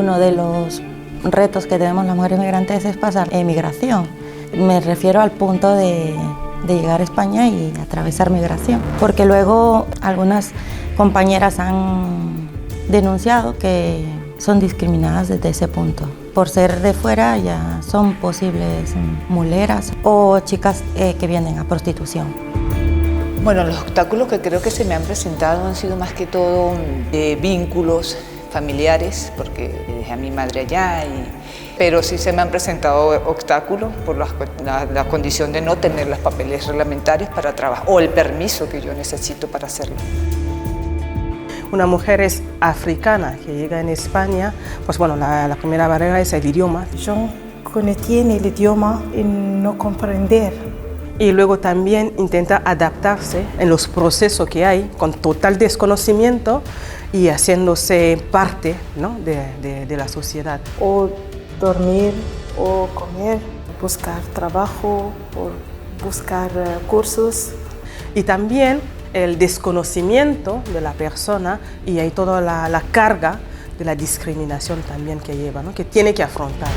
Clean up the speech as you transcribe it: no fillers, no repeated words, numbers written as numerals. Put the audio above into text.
uno de los retos que tenemos las mujeres migrantes es pasar emigración. Me refiero al punto de llegar a España y atravesar migración, porque luego algunas compañeras han denunciado que son discriminadas desde ese punto. Por ser de fuera ya son posibles muleras o chicas que vienen a prostitución. Bueno, los obstáculos que creo que se me han presentado han sido más que todo vínculos familiares, porque dejé a mi madre allá, pero sí se me han presentado obstáculos por la condición de no tener los papeles reglamentarios para trabajar o el permiso que yo necesito para hacerlo. Una mujer es africana que llega en España, pues bueno, la primera barrera es el idioma. Yo conocí en el idioma y no comprender. Y luego también intenta adaptarse en los procesos que hay con total desconocimiento y haciéndose parte, ¿no?, de la sociedad. O dormir o comer, buscar trabajo o buscar cursos. Y también el desconocimiento de la persona y hay toda la carga de la discriminación también que lleva, ¿no?, que tiene que afrontar.